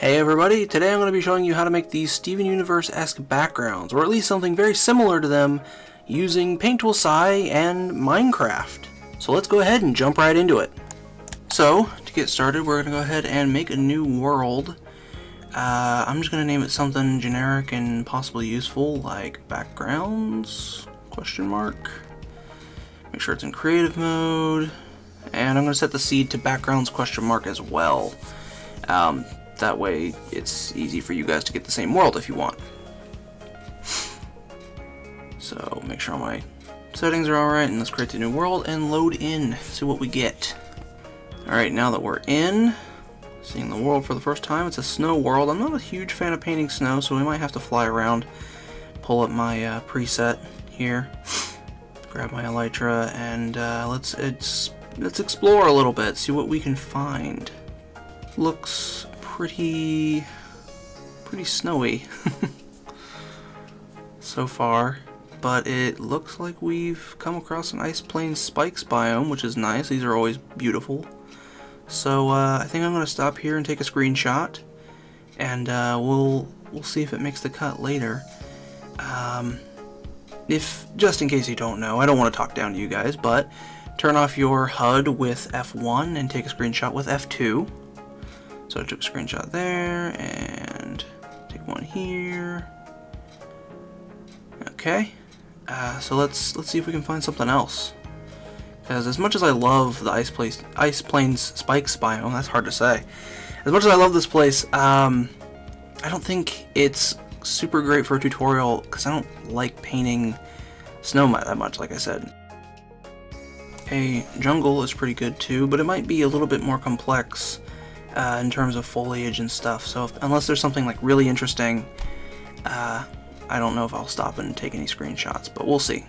Hey everybody, today I'm going to be showing you how to make these Steven Universe-esque backgrounds, or at least something very similar to them, using Paint Tool Sai and Minecraft. So let's go ahead and jump right into it. So, to get started, we're going to go ahead and make a new world. I'm just going to name it something generic and possibly useful, like backgrounds, question mark. Make sure it's in creative mode, and I'm going to set the seed to backgrounds question mark as well. That way it's easy for you guys to get the same world if you want. So make sure all my settings are alright, and let's create the new world and load in, see what we get. Alright, now that we're in, seeing the world for the first time, it's a snow world. I'm not a huge fan of painting snow, so we might have to fly around. Pull up my preset here, grab my elytra, and let's explore a little bit, see what we can find. Looks pretty snowy so far, but it looks like we've come across an ice plains spikes biome, which is nice. These are always beautiful. So I think I'm going to stop here and take a screenshot, and we'll see if it makes the cut later. If just in case you don't know, I don't want to talk down to you guys, but turn off your HUD with F1 and take a screenshot with F2. So I took a screenshot there, and take one here. Okay, so let's see if we can find something else. Because as much as I love the ice plains spikes biome, that's hard to say. As much as I love this place, I don't think it's super great for a tutorial because I don't like painting snow that much, like I said. A jungle is pretty good too, but it might be a little bit more complex in terms of foliage and stuff, so unless there's something like really interesting, I don't know if I'll stop and take any screenshots, but we'll see.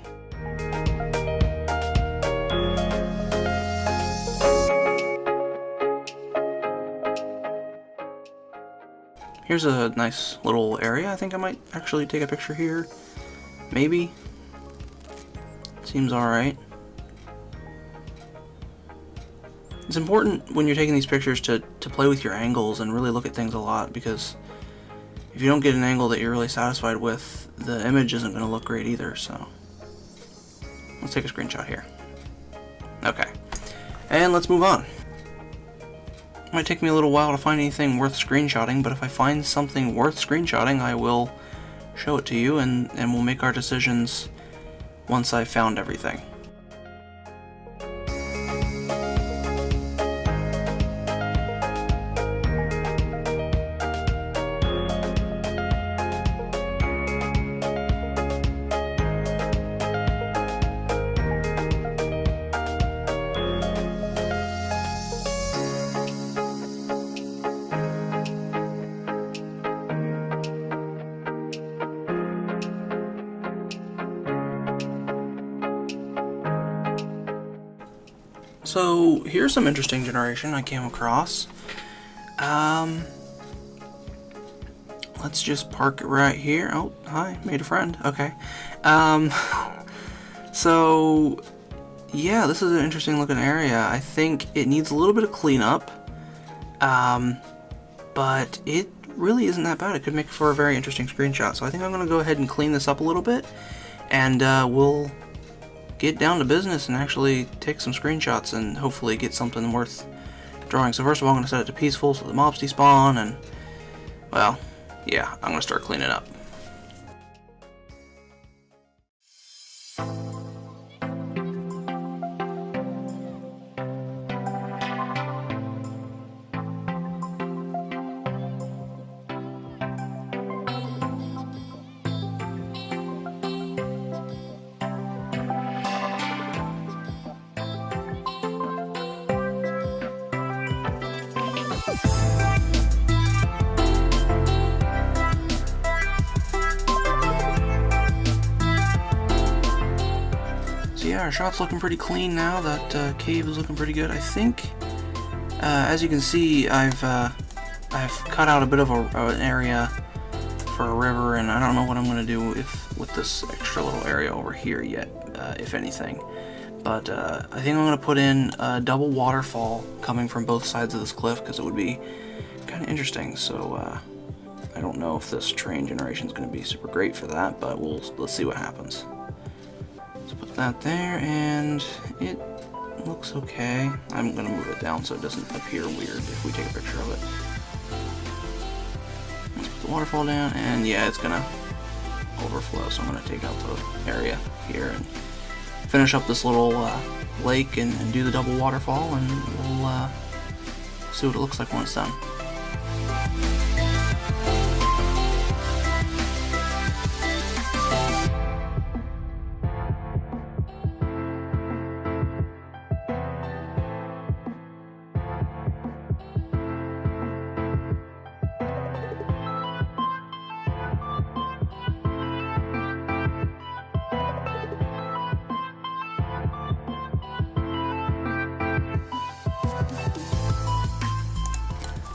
Here's a nice little area. I think I might actually take a picture here. Maybe. Seems alright. It's important when you're taking these pictures to play with your angles and really look at things a lot, because if you don't get an angle that you're really satisfied with, the image isn't going to look great either. So let's take a screenshot here. Okay, and let's move on. It might take me a little while to find anything worth screenshotting, but if I find something worth screenshotting, I will show it to you, and we'll make our decisions once I've found everything. So here's some interesting generation I came across. Let's just park it right here. Oh, hi, made a friend. Okay. So yeah, this is an interesting looking area. I think it needs a little bit of cleanup, but it really isn't that bad. It could make for a very interesting screenshot. So I think I'm going to go ahead and clean this up a little bit, and we'll get down to business and actually take some screenshots and hopefully get something worth drawing. So first of all, I'm going to set it to peaceful so the mobs despawn, and well, yeah, I'm going to start cleaning up. So yeah, our shot's looking pretty clean now. That cave is looking pretty good. I think, as you can see, I've cut out a bit of an area for a river, and I don't know what I'm going to do with this extra little area over here yet, if anything. But I think I'm going to put in a double waterfall coming from both sides of this cliff, because it would be kind of interesting. So I don't know if this terrain generation is going to be super great for that, but let's see what happens. Let's put that there, and it looks okay. I'm going to move it down so it doesn't appear weird if we take a picture of it. Let's put the waterfall down, and yeah, it's going to overflow, so I'm going to take out the area here and finish up this little lake and do the double waterfall, and we'll see what it looks like when it's done.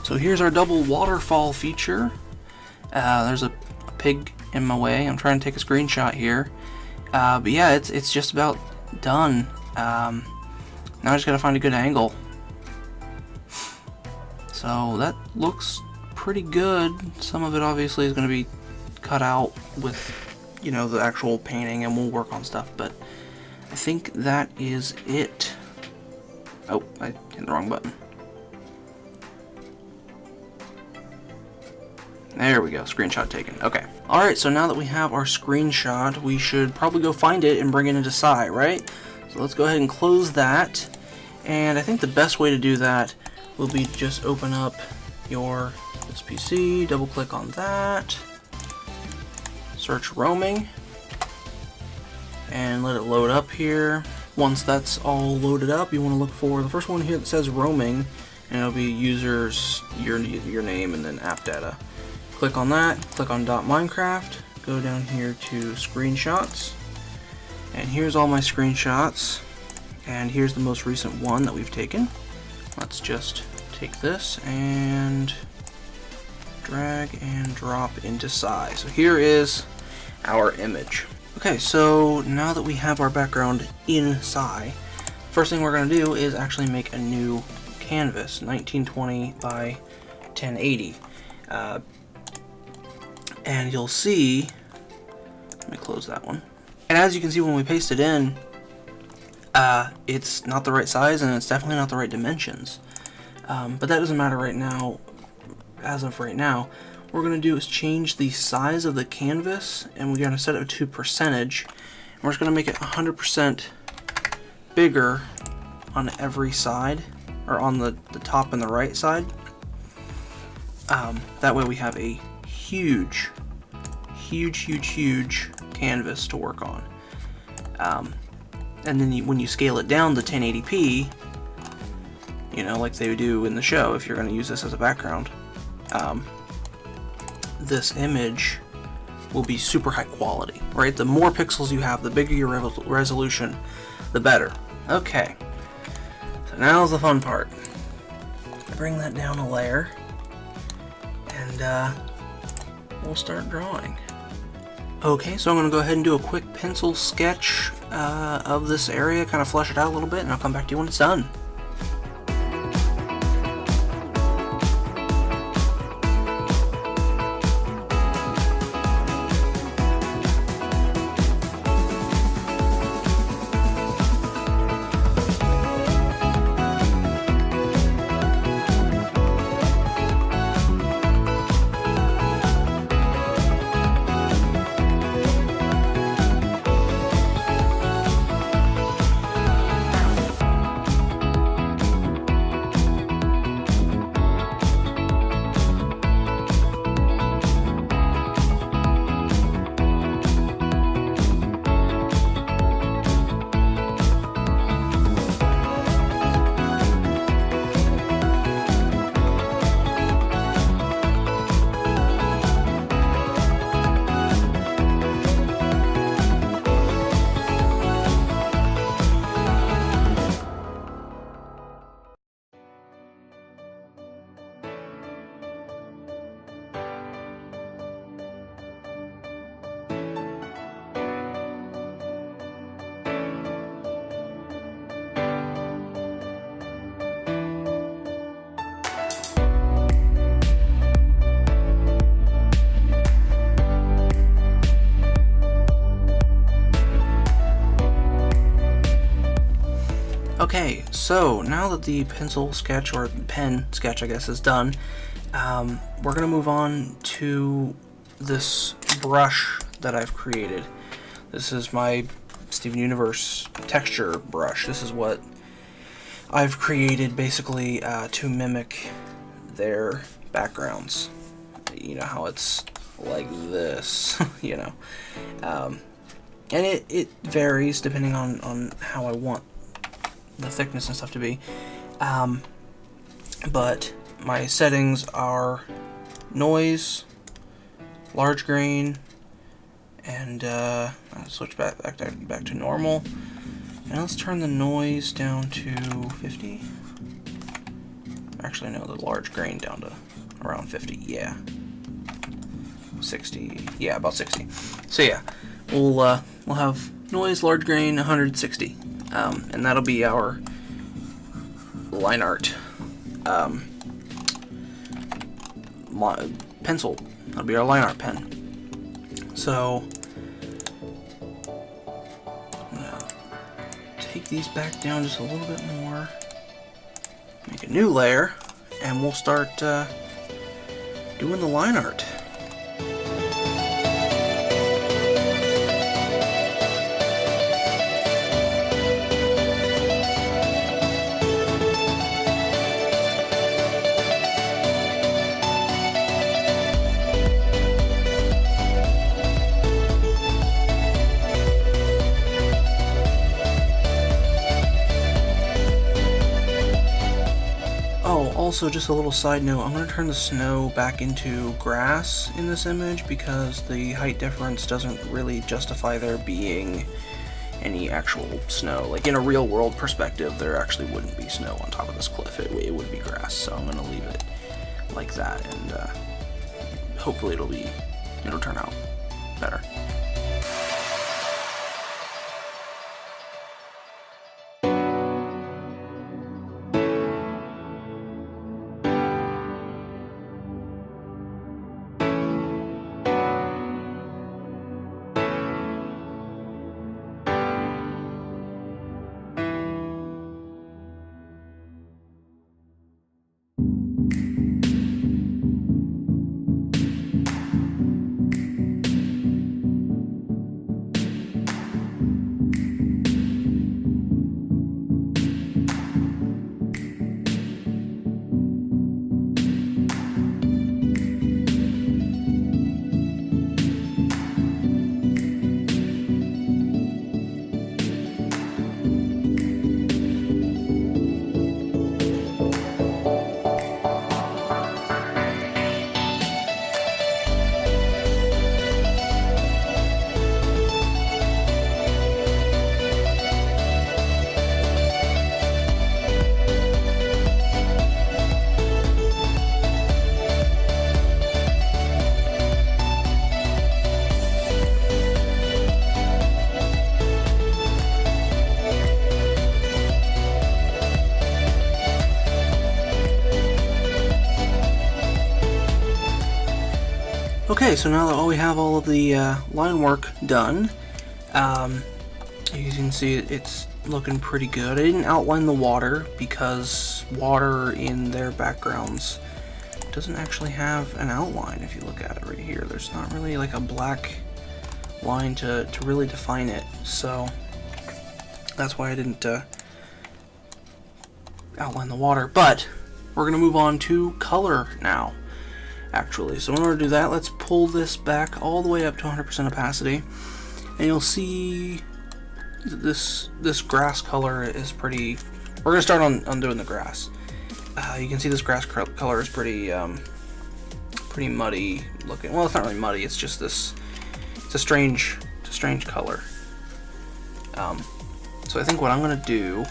So here's our double waterfall feature. There's a pig in my way. I'm trying to take a screenshot here. But yeah, it's just about done. Now I just gotta find a good angle. So that looks pretty good. Some of it obviously is gonna be cut out with, you know, the actual painting, and we'll work on stuff, but I think that is it. Oh, I hit the wrong button. There we go, screenshot taken. Okay. Alright, so now that we have our screenshot, we should probably go find it and bring it into Sai, right? So let's go ahead and close that. And I think the best way to do that will be to just open up your PC, double click on that, search roaming, and let it load up here. Once that's all loaded up, you want to look for the first one here that says roaming, and it'll be users, your name, and then app data. Click on that, click on .minecraft, go down here to screenshots, and here's all my screenshots, and here's the most recent one that we've taken. Let's just take this and drag and drop into Sai. So here is our image. Okay, so now that we have our background in Sai, first thing we're going to do is actually make a new canvas, 1920 by 1080. And you'll see, let me close that one. And as you can see when we paste it in, it's not the right size and it's definitely not the right dimensions. But that doesn't matter right now. As of right now, what we're going to do is change the size of the canvas, and we're going to set it to percentage. And we're just going to make it 100% bigger on every side, or on the top and the right side. That way we have a huge canvas to work on. And then when you scale it down to 1080p, you know, like they do in the show, if you're going to use this as a background, this image will be super high quality, right? The more pixels you have, the bigger your resolution, the better. Okay, so now's the fun part. Bring that down a layer, and we'll start drawing. Okay, so I'm going to go ahead and do a quick pencil sketch of this area, kind of flesh it out a little bit, and I'll come back to you when it's done. So now that the pencil sketch, or pen sketch I guess, is done, we're going to move on to this brush that I've created. This is my Steven Universe texture brush. This is what I've created basically to mimic their backgrounds. You know how it's like this, you know. And it varies depending on how I want the thickness and stuff to be. But my settings are noise, large grain, and I'll switch back to normal. And let's turn the noise down to 50. Actually, no, the large grain down to around 50. Yeah, 60. Yeah, about 60. So yeah, we'll have noise, large grain, 160, and that'll be our line art pencil. That'll be our line art pen. So I'm gonna take these back down just a little bit more, make a new layer, and we'll start doing the line art. Also, just a little side note, I'm going to turn the snow back into grass in this image because the height difference doesn't really justify there being any actual snow. Like in a real world perspective, there actually wouldn't be snow on top of this cliff. It would be grass, so I'm going to leave it like that, and hopefully it'll turn out better. Okay, so now that we have all of the line work done, you can see it's looking pretty good. I didn't outline the water because water in their backgrounds doesn't actually have an outline. If you look at it right here, there's not really like a black line to really define it, so that's why I didn't outline the water. But we're gonna move on to color now, actually. So in order to do that, let's pull this back all the way up to 100% opacity, and you'll see this grass color is pretty. We're gonna start on doing the grass. You can see this grass color is pretty muddy looking. Well, it's not really muddy. It's just this. It's a strange color. So I think what I'm gonna do,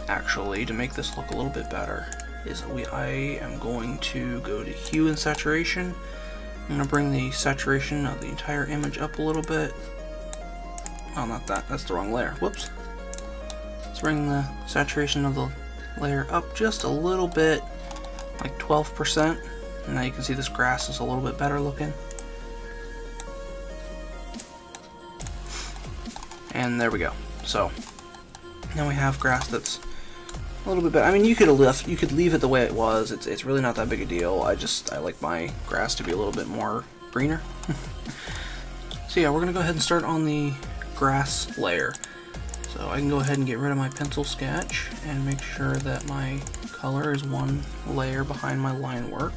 actually, to make this look a little bit better, is I am going to go to hue and saturation. I'm gonna bring the saturation of the entire image up a little bit. Oh, not that. That's the wrong layer. Whoops. Let's bring the saturation of the layer up just a little bit, like 12%. And now you can see this grass is a little bit better looking. And there we go. So now we have grass that's a little bit better. I mean, you could leave it the way it was. It's really not that big a deal. I like my grass to be a little bit more greener. So yeah, we're gonna go ahead and start on the grass layer. So I can go ahead and get rid of my pencil sketch and make sure that my color is one layer behind my line work.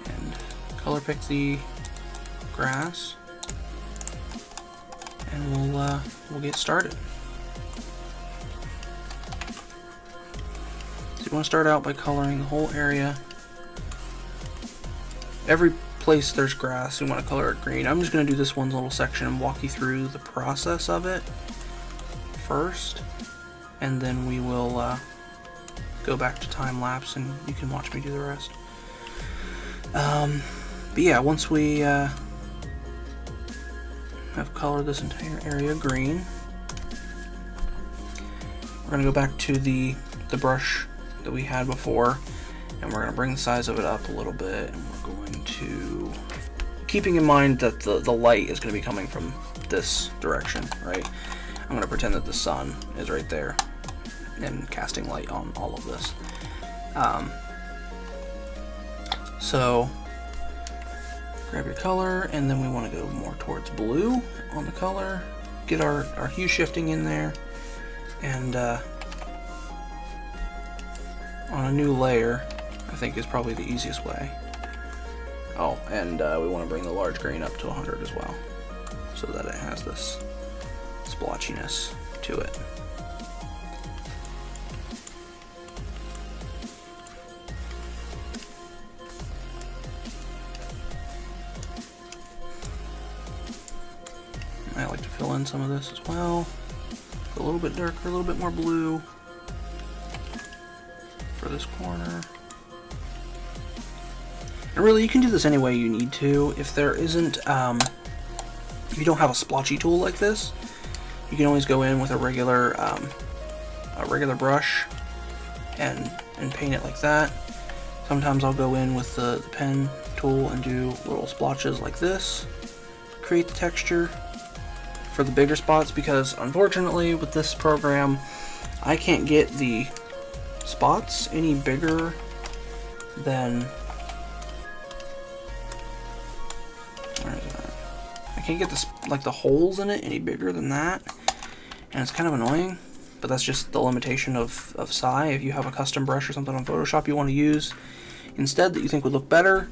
And color pick the grass, and we'll get started. So you want to start out by coloring the whole area. Every place there's grass, you want to color it green. I'm just going to do this one little section and walk you through the process of it first, and then we will go back to time lapse and you can watch me do the rest. But yeah, once we have colored this entire area green, we're going to go back to the brush that we had before, and we're going to bring the size of it up a little bit, and we're going to, keeping in mind that the light is going to be coming from this direction, right? I'm going to pretend that the sun is right there and casting light on all of this. So grab your color, and then we want to go more towards blue on the color, get our hue shifting in there, and on a new layer, I think is probably the easiest way. Oh, and we want to bring the large grain up to 100 as well, so that it has this splotchiness to it. I like to fill in some of this as well. A little bit darker, a little bit more blue for this corner. And really, you can do this any way you need to. If there isn't, if you don't have a splotchy tool like this, you can always go in with a regular brush and paint it like that. Sometimes I'll go in with the pen tool and do little splotches like this to create the texture for the bigger spots, because unfortunately with this program I can't get the spots any bigger than, where is that? I can't get the holes in it any bigger than that, and it's kind of annoying, but that's just the limitation of Sai. If you have a custom brush or something on Photoshop you want to use instead that you think would look better,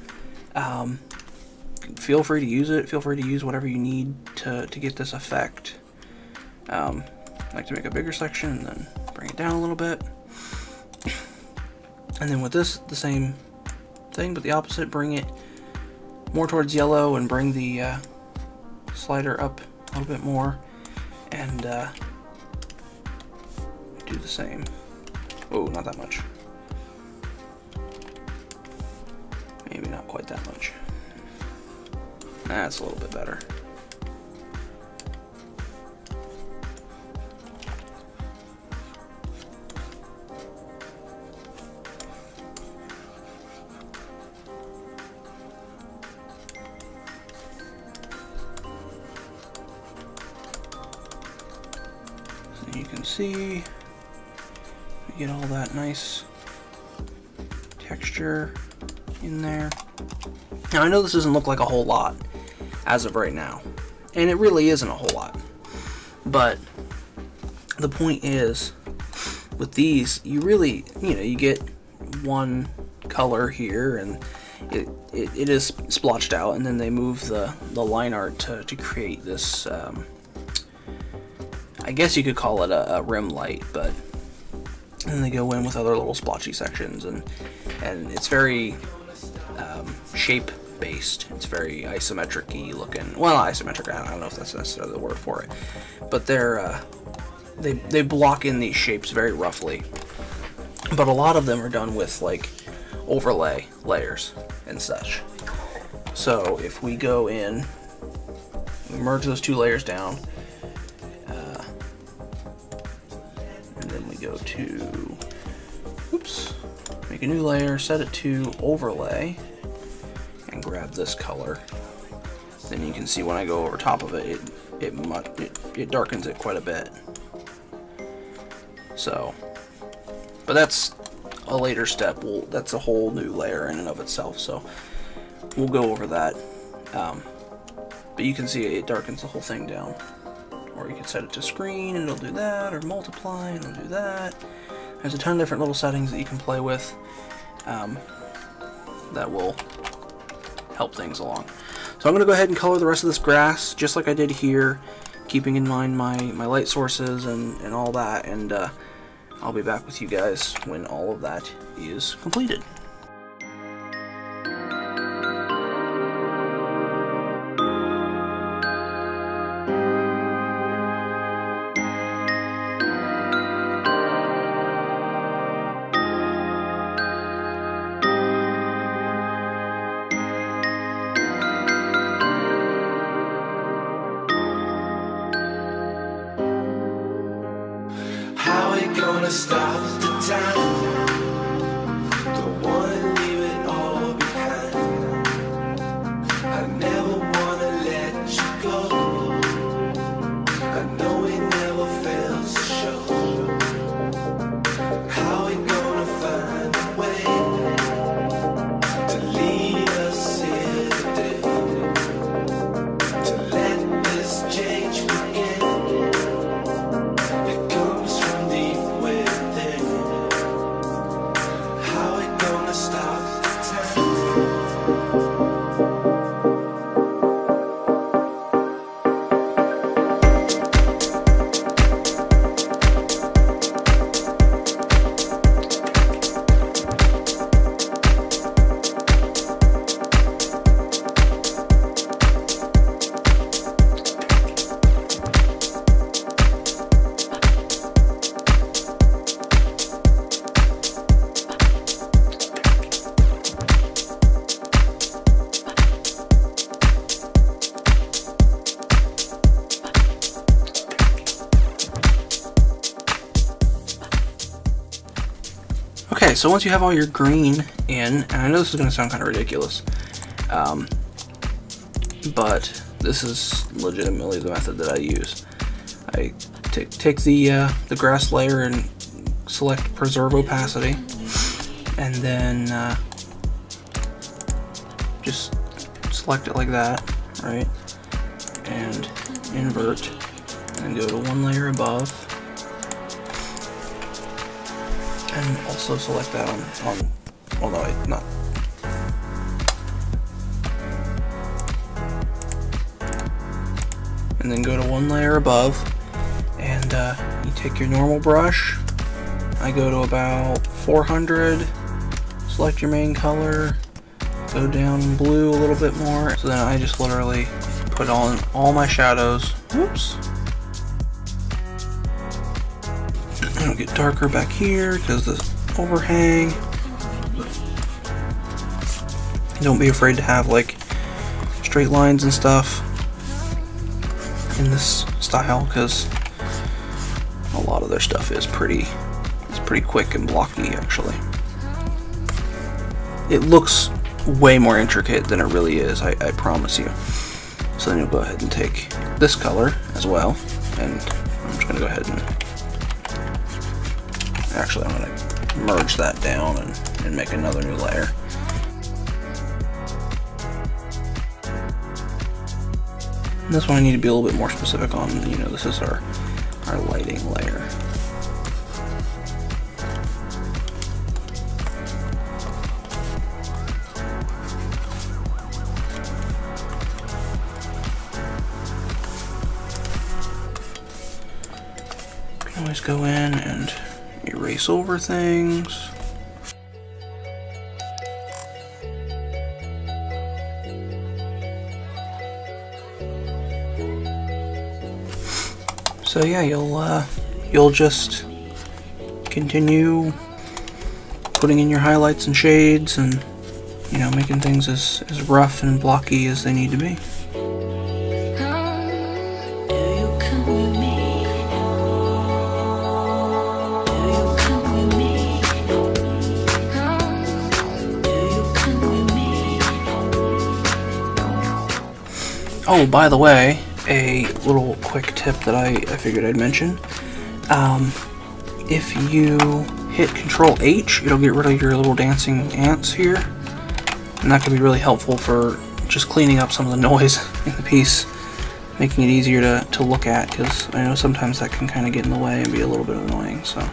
feel free to use it. Feel free to use whatever you need to get this effect. I like to make a bigger section and then bring it down a little bit. And then with this, the same thing, but the opposite. Bring it more towards yellow and bring the slider up a little bit more, and do the same. Oh, not that much. Maybe not quite that much. That's a little bit better. So you can see we get all that nice texture in there. Now I know this doesn't look like a whole lot as of right now, and it really isn't a whole lot, but the point is with these, you really, you get one color here and it is splotched out, and then they move the line art to create this, I guess you could call it a rim light, but then they go in with other little splotchy sections, and it's very shape based. It's very isometric-y looking. Well, not isometric, I don't know if that's necessarily the word for it, but they block in these shapes very roughly. But a lot of them are done with like overlay layers and such. So if we go in, we merge those two layers down, and then we go to, make a new layer, set it to overlay, and grab this color. Then you can see when I go over top of it, it darkens it quite a bit. So But that's a later step. That's a whole new layer in and of itself, so we'll go over that. But you can see it darkens the whole thing down. Or you can set it to screen and it'll do that, or multiply and it'll do that. There's a ton of different little settings that you can play with that will help things along. So I'm going to go ahead and color the rest of this grass just like I did here, keeping in mind my light sources and all that, and I'll be back with you guys when all of that is completed. Gonna stop the time. Don't wanna leave it all behind. I never wanna let you go. I know it never fails to show. How we gonna find a way to lead us here today, to let this change begin. It comes from deep within. How we gonna stop the time? Okay, so once you have all your green in, and I know this is going to sound kind of ridiculous, but this is legitimately the method that I use. I take the grass layer and select preserve opacity, and then just select it like that, right? And invert, and go to one layer above. And also select that on well, no, not. And then go to one layer above, and you take your normal brush. I go to about 400, select your main color, go down blue a little bit more. So then I just literally put on all my shadows. Whoops. It'll get darker back here because the overhang. Don't be afraid to have like straight lines and stuff in this style, because a lot of their stuff is pretty quick and blocky. Actually, it looks way more intricate than it really is, I promise you. So then you'll go ahead and take this color as well, and I'm just going to go ahead and actually, I'm going to merge that down and make another new layer. And this one I need to be a little bit more specific on. You know, this is our lighting layer. You can always go in and erase over things. So yeah, you'll just continue putting in your highlights and shades, and you know, making things as rough and blocky as they need to be. Oh, by the way, a little quick tip that I figured I'd mention. If you hit Control H, it'll get rid of your little dancing ants here. And that can be really helpful for just cleaning up some of the noise in the piece, making it easier to look at, because I know sometimes that can kind of get in the way and be a little bit annoying. So.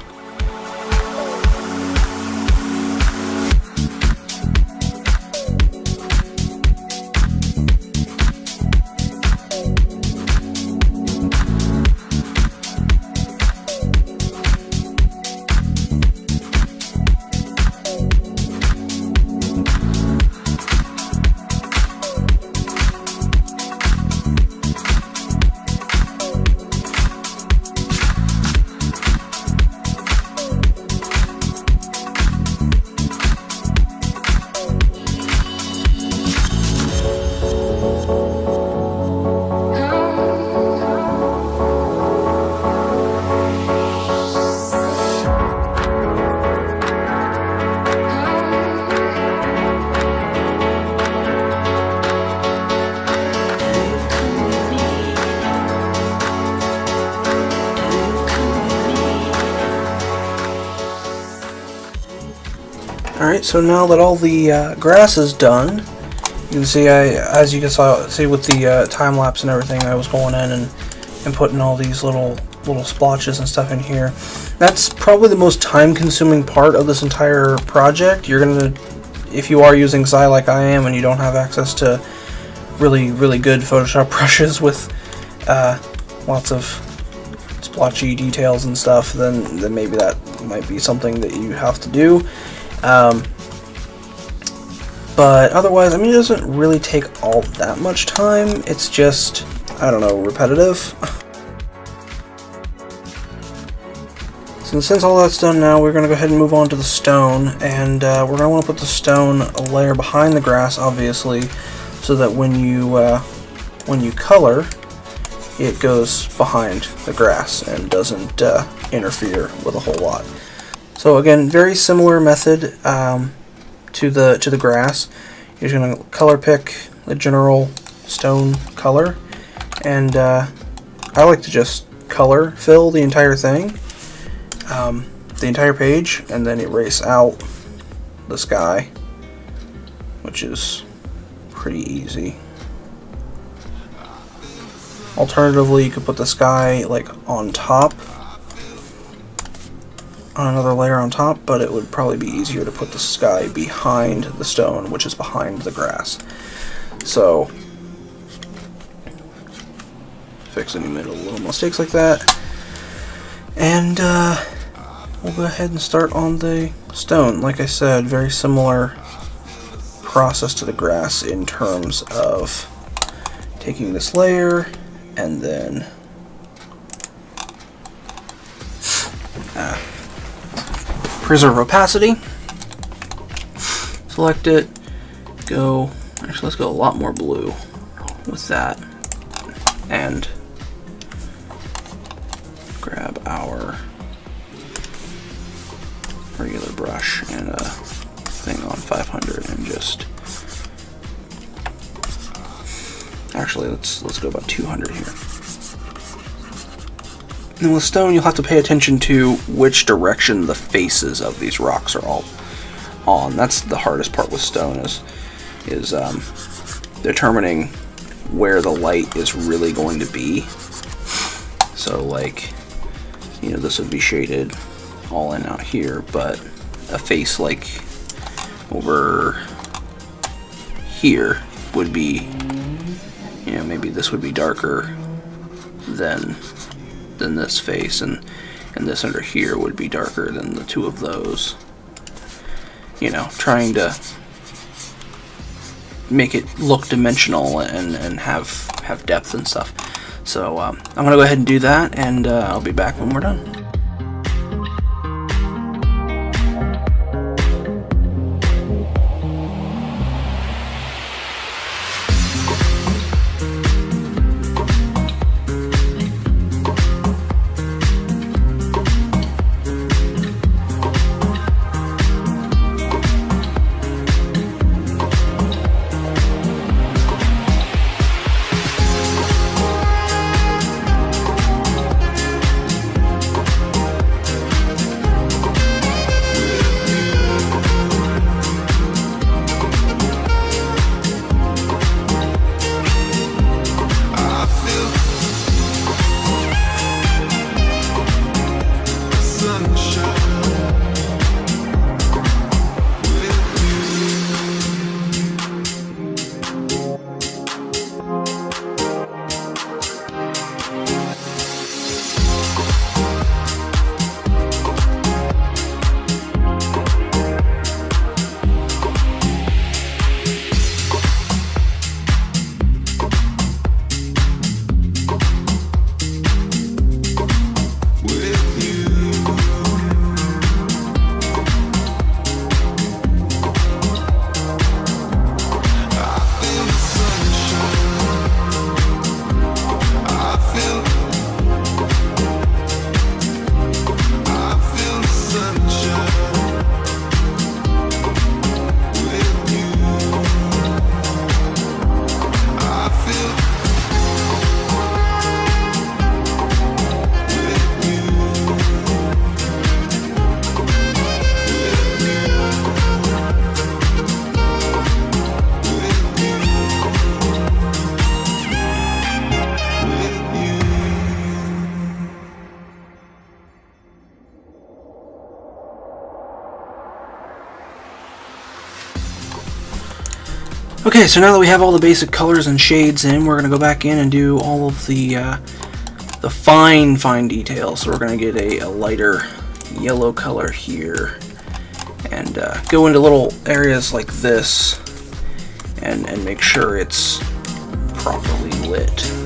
Alright, so now that all the grass is done, you can see as you can see with the time lapse and everything, I was going in and putting all these little splotches and stuff in here. That's probably the most time-consuming part of this entire project. You're gonna, if you are using Xi like I am and you don't have access to really good Photoshop brushes with lots of splotchy details and stuff, then maybe that might be something that you have to do. But otherwise, I mean, it doesn't really take all that much time. It's just, I don't know, repetitive. So since all that's done now, we're going to go ahead and move on to the stone, and we're going to want to put the stone a layer behind the grass, obviously, so that when you color, it goes behind the grass and doesn't interfere with a whole lot. So again, very similar method to the grass. You're just going to color pick the general stone color, and I like to just color fill the entire thing, the entire page, and then erase out the sky, which is pretty easy. Alternatively, you could put the sky like on top, on another layer on top, but it would probably be easier to put the sky behind the stone, which is behind the grass. So fix any little mistakes like that, and we'll go ahead and start on the stone. Like I said, very similar process to the grass in terms of taking this layer and then preserve opacity, select it, actually let's go a lot more blue with that, and grab our regular brush and a thing on 500 and just, actually let's go about 200 here. And with stone, you'll have to pay attention to which direction the faces of these rocks are all on. That's the hardest part with stone, is determining where the light is really going to be. So like, you know, this would be shaded all in out here, but a face like over here would be, you know, maybe this would be darker than this face, and this under here would be darker than the two of those. You know, trying to make it look dimensional and have depth and stuff. So I'm gonna go ahead and do that, and I'll be back when we're done. Okay, so now that we have all the basic colors and shades in, we're going to go back in and do all of the fine details. So we're going to get a lighter yellow color here, and go into little areas like this, and make sure it's properly lit.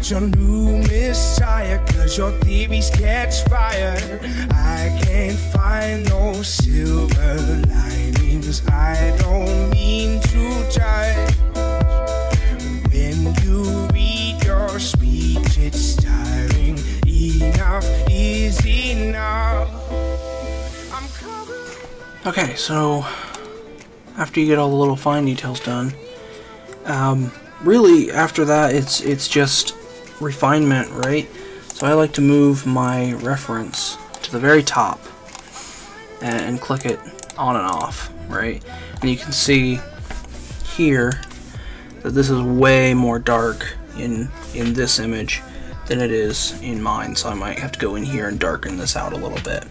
Your new messiah, 'cause your theories catch fire. I can't find no silver linings. I don't mean to judge. When you read your speech, it's tiring. Enough is enough. Okay, so after you get all the little fine details done, really after that it's just refinement, right? So I like to move my reference to the very top and click it on and off, right? And you can see here that this is way more dark in this image than it is in mine, so I might have to go in here and darken this out a little bit.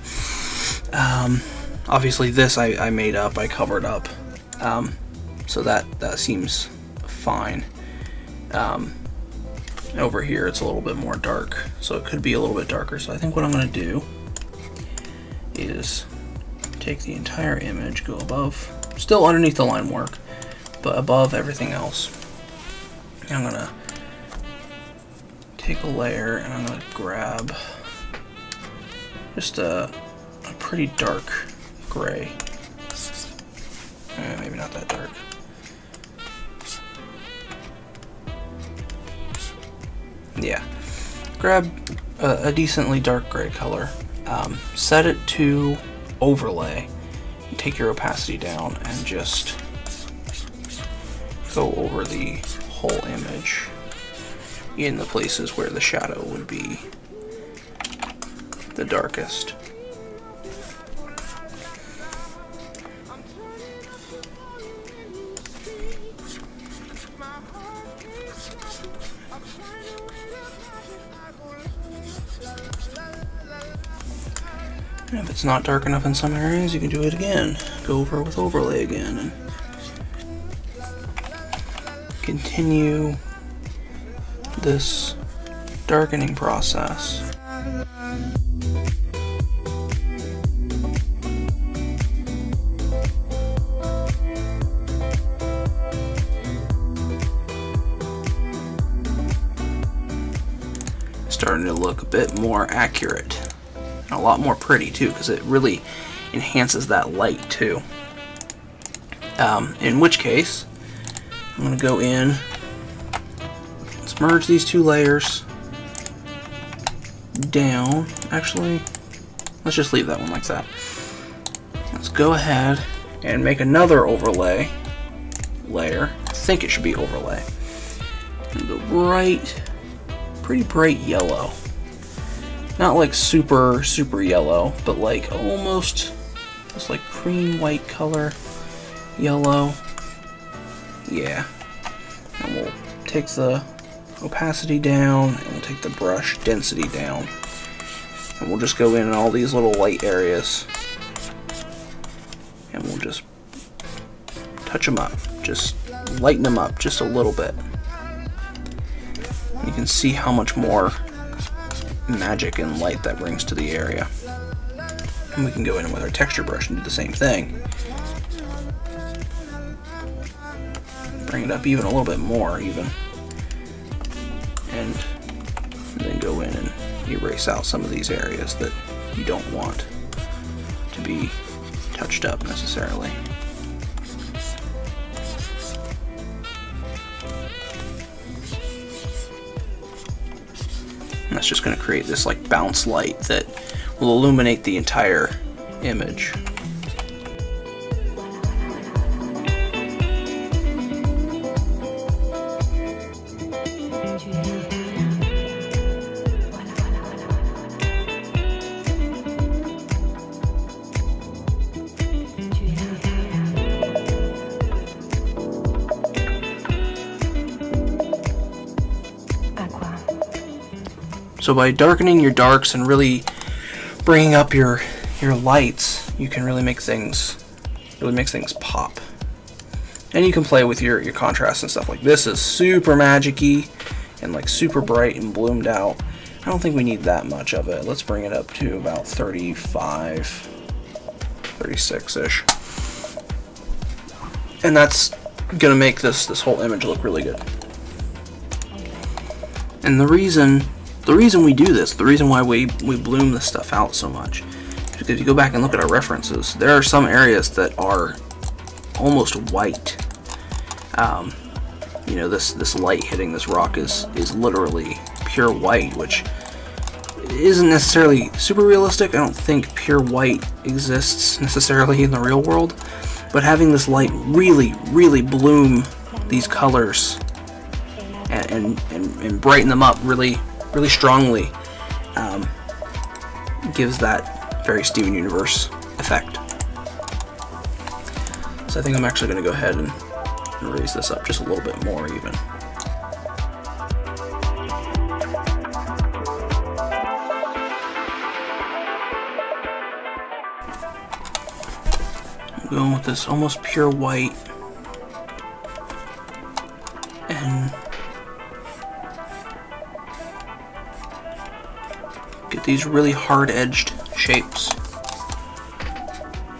Obviously this I made up, I covered up, so that seems fine. Over here it's a little bit more dark, so it could be a little bit darker. So I think what I'm going to do is take the entire image, go above, still underneath the line work, but above everything else. I'm going to take a layer and I'm going to grab just a pretty dark gray. Maybe not that dark. Yeah, grab a decently dark gray color, set it to overlay, and take your opacity down and just go over the whole image in the places where the shadow would be the darkest. And if it's not dark enough in some areas, you can do it again. Go over with overlay again and continue this darkening process. Starting to look a bit more accurate. A lot more pretty too, because it really enhances that light too. In which case, I'm going to go in, let's merge these two layers down. Actually, let's just leave that one like that. Let's go ahead and make another overlay layer. I think it should be overlay. And go pretty bright yellow. Not like super yellow, but like almost just like cream white color yellow. Yeah. And we'll take the opacity down and we'll take the brush density down. And we'll just go in all these little light areas. And we'll just touch them up. Just lighten them up just a little bit. You can see how much more magic and light that brings to the area. And we can go in with our texture brush and do the same thing. Bring it up even a little bit more even. and then go in and erase out some of these areas that you don't want to be touched up necessarily. And that's just going to create this like bounce light that will illuminate the entire image. So by darkening your darks and really bringing up your lights, you can really make things pop. And you can play with your contrast and stuff. Like this is super magic-y and like super bright and bloomed out. I don't think we need that much of it. Let's bring it up to about 35, 36-ish. And that's gonna make this whole image look really good. And the reason we do this, the reason why we bloom this stuff out so much, is because if you go back and look at our references, there are some areas that are almost white. You know, this light hitting this rock is literally pure white, which isn't necessarily super realistic. I don't think pure white exists necessarily in the real world, but having this light really, really bloom these colors and brighten them up really strongly gives that very Steven Universe effect. So I think I'm actually going to go ahead and raise this up just a little bit more even. I'm going with this almost pure white and get these really hard-edged shapes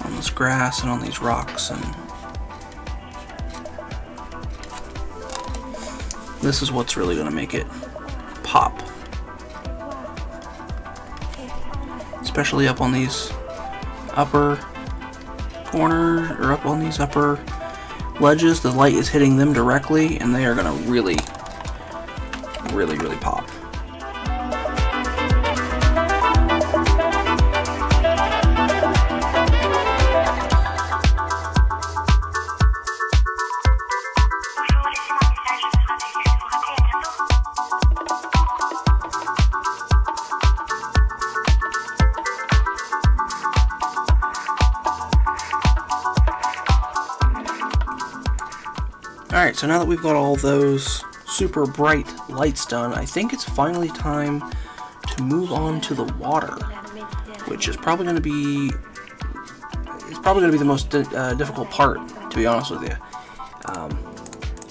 on this grass and on these rocks, and this is what's really going to make it pop, especially up on these upper corners or up on these upper ledges. The light is hitting them directly and they are going to really pop. Alright, so now that we've got all those super bright lights done, I think it's finally time to move on to the water, which is probably going to be the most difficult part, to be honest with you.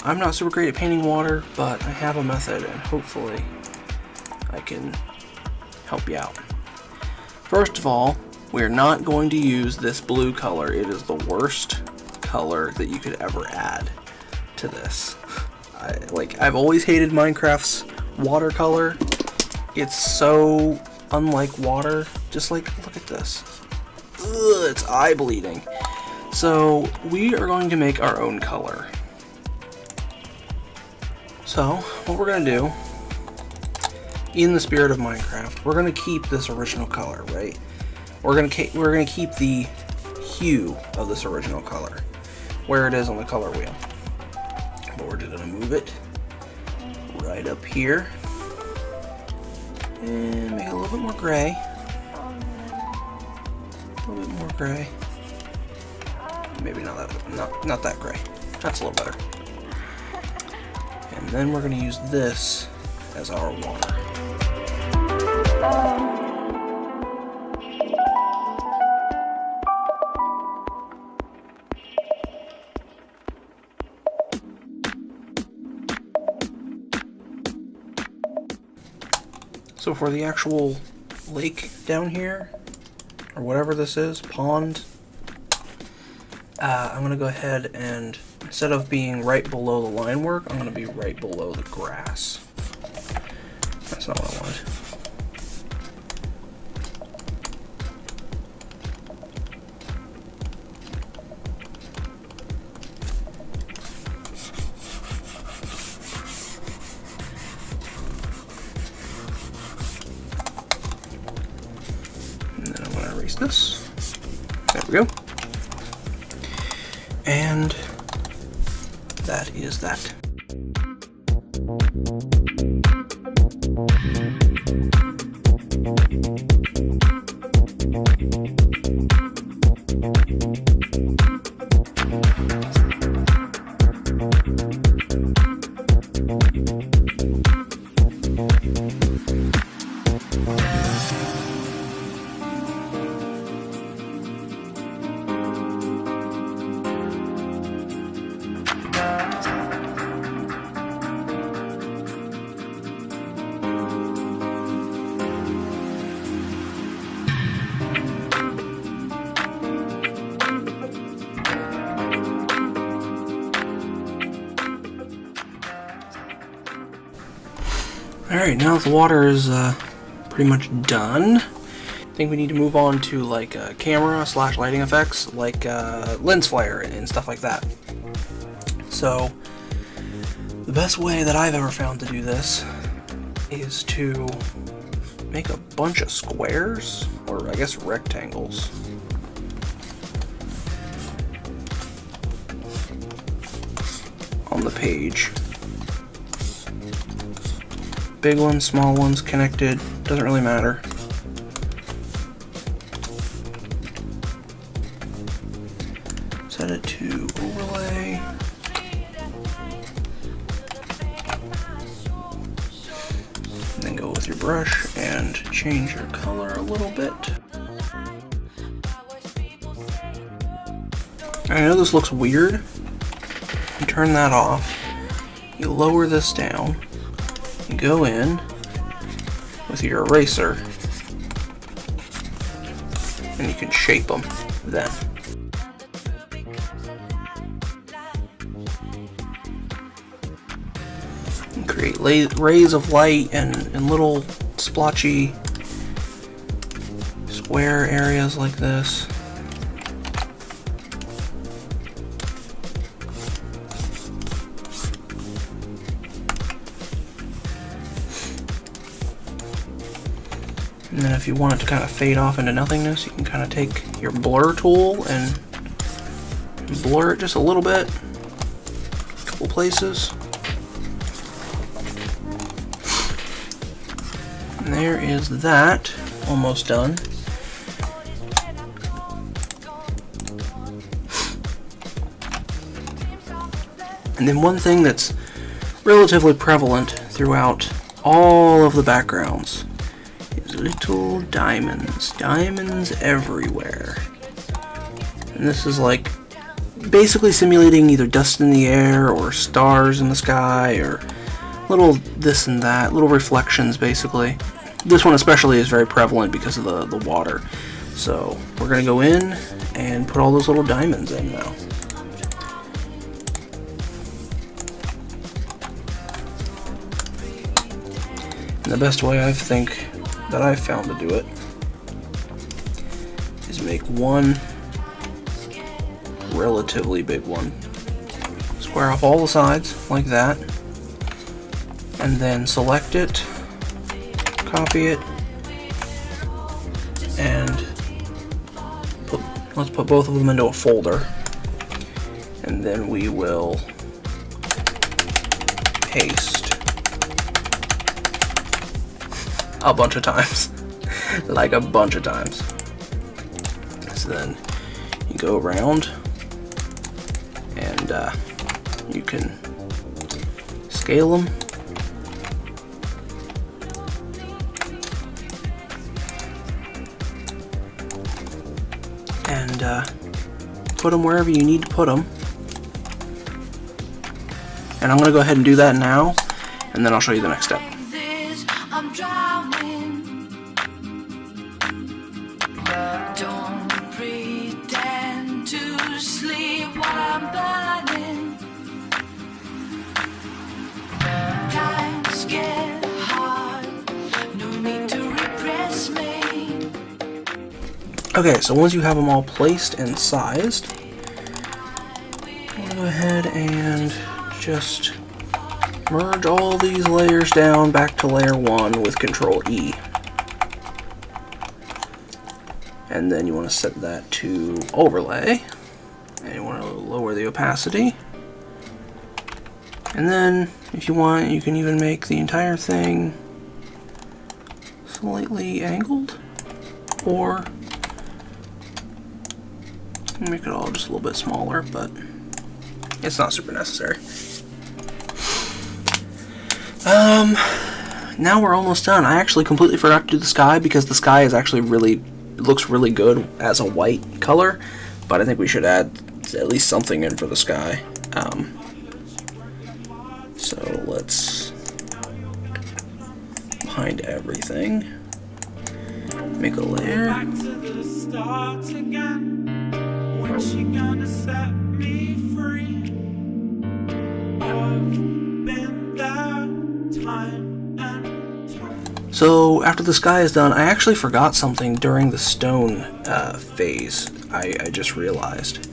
I'm not super great at painting water, but I have a method, and hopefully I can help you out. First of all, we're not going to use this blue color. It is the worst color that you could ever add to this. I've always hated Minecraft's watercolor. It's so unlike water. Just like, look at this. Ugh, it's eye bleeding. So we are going to make our own color. So what we're going to do, in the spirit of Minecraft, we're going to keep this original color, right? We're going to keep the hue of this original color where it is on the color wheel. But we're just going to move it right up here and make it a little bit more gray. A little bit more gray. Maybe not that gray. That's a little better. And then we're going to use this as our water. So for the actual lake down here, or whatever this is, pond, I'm going to go ahead and, instead of being right below the line work, I'm going to be right below the grass. That's not what I wanted. And then I'm going to erase this. There we go. And that is that. Alright, now that the water is pretty much done, I think we need to move on to like camera / lighting effects, like lens flare and stuff like that. So, the best way that I've ever found to do this is to make a bunch of squares, or I guess rectangles. On the page. Big ones, small ones, connected, doesn't really matter. Set it to overlay. And then go with your brush and change your color a little bit. I know this looks weird. You turn that off. You lower this down. You go in with your eraser and you can shape them then. And create rays of light and little splotchy square areas like this. And then if you want it to kind of fade off into nothingness, you can kind of take your blur tool and blur it just a little bit, a couple places. And there is that, almost done. And then one thing that's relatively prevalent throughout all of the backgrounds is little diamonds. Diamonds everywhere. And this is like basically simulating either dust in the air or stars in the sky or little this and that, little reflections basically. This one especially is very prevalent because of the water. So we're going to go in and put all those little diamonds in now. And the best way I think that I've found to do it is make one relatively big one. Square off all the sides like that, and then select it, copy it, and let's put both of them into a folder, and then we will paste a bunch of times. Like a bunch of times. So then you go around and you can scale them. And put them wherever you need to put them. And I'm going to go ahead and do that now, and then I'll show you the next step. I'm drowning. Don't pretend to sleep while I'm burning. Times get hard. Okay, so once you have them all placed and sized, I'm gonna go ahead and just merge all these layers down back to layer 1 with Control E. And then you want to set that to overlay, and you want to lower the opacity. And then, if you want, you can even make the entire thing slightly angled, or make it all just a little bit smaller, but it's not super necessary. Now we're almost done. I actually completely forgot to do the sky because the sky is actually looks really good as a white color, but I think we should add at least something in for the sky. So let's behind everything, make a layer. Back to the start again. When she gonna set me free? I've been there time and time. So after the sky is done, I actually forgot something during the stone phase. I just realized.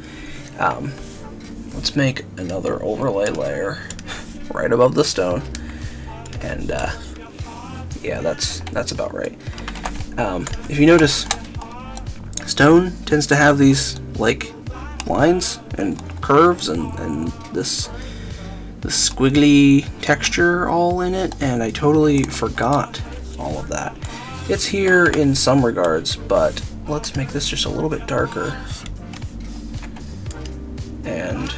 Let's make another overlay layer right above the stone, and yeah, that's about right. If you notice, stone tends to have these like lines and curves and this squiggly texture all in it, and I totally forgot all of that. It's here in some regards, but let's make this just a little bit darker. And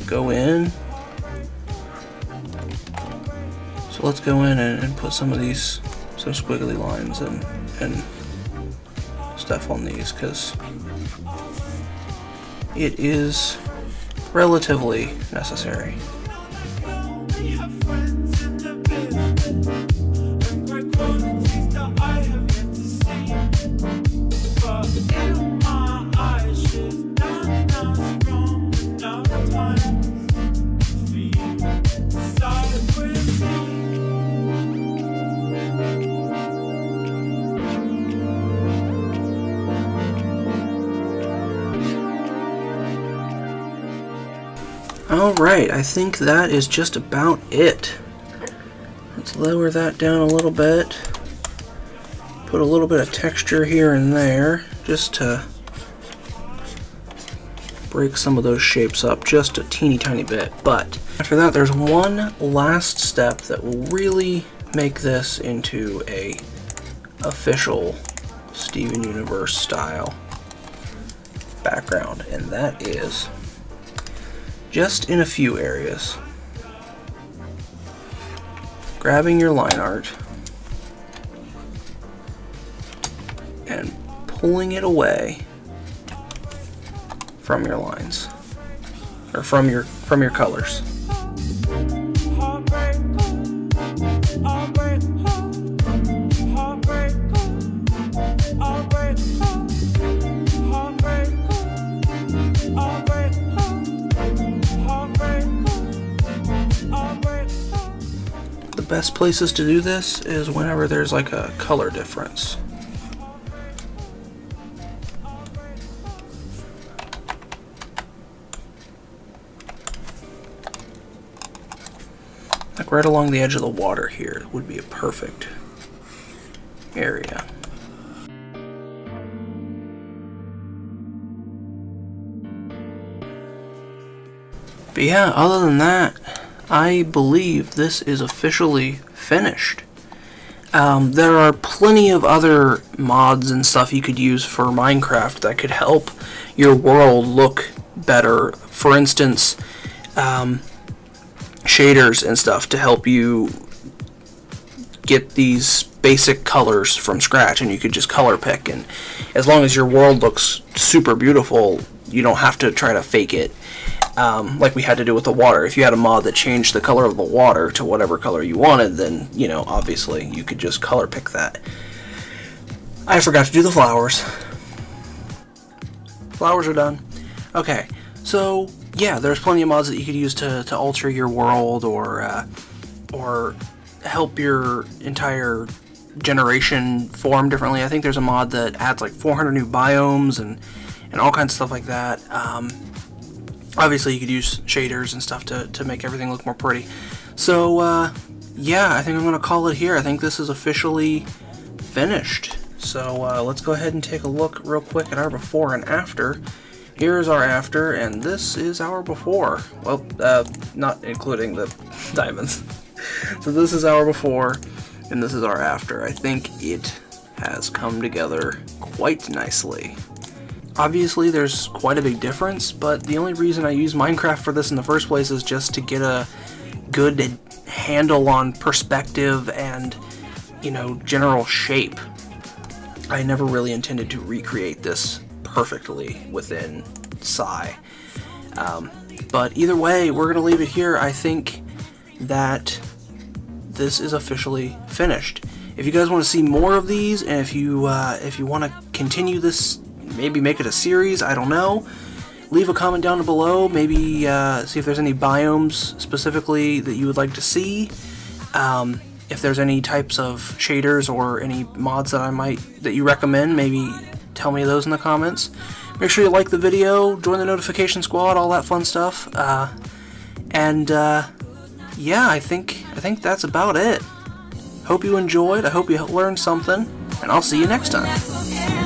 go in. So let's go in and put some of these, some squiggly lines and stuff on these, because it is relatively necessary. We have friends in the business, and great qualities that I have yet to see. But in my eyes, she's done us wrong enough times for you to side with me. Alright, I think that is just about it. Let's lower that down a little bit. Put a little bit of texture here and there, just to break some of those shapes up just a teeny tiny bit. But after that, there's one last step that will really make this into a official Steven Universe style background, and that is just in a few areas, grabbing your line art and pulling it away from your lines, or from your colors. The best places to do this is whenever there's like a color difference. Like right along the edge of the water here would be a perfect area. But yeah, other than that, I believe this is officially finished. There are plenty of other mods and stuff you could use for Minecraft that could help your world look better. For instance, shaders and stuff to help you get these basic colors from scratch, and you could just color pick, and as long as your world looks super beautiful, you don't have to try to fake it. Like we had to do with the water. If you had a mod that changed the color of the water to whatever color you wanted, then, you know, obviously you could just color pick that. I forgot to do the flowers. Flowers are done. Okay, so yeah, there's plenty of mods that you could use to alter your world, or help your entire generation form differently. I think there's a mod that adds like 400 new biomes and all kinds of stuff like that. Obviously you could use shaders and stuff to make everything look more pretty. So yeah, I think I'm gonna call it here. I think this is officially finished. So let's go ahead and take a look real quick at our before and after. Here's our after, and this is our before. Well, not including the diamonds. So this is our before, and this is our after. I think it has come together quite nicely. Obviously, there's quite a big difference, but the only reason I use Minecraft for this in the first place is just to get a good handle on perspective and, you know, general shape. I never really intended to recreate this perfectly within Psy. But either way, we're going to leave it here. I think that this is officially finished. If you guys want to see more of these, and if you want to continue this, maybe make it a series, I don't know, leave a comment down below. Maybe see if there's any biomes specifically that you would like to see. If there's any types of shaders or any mods that you recommend, maybe tell me those in the comments. Make sure you like the video, join the notification squad, all that fun stuff. Yeah, I think that's about it. Hope you enjoyed. I hope you learned something, and I'll see you next time.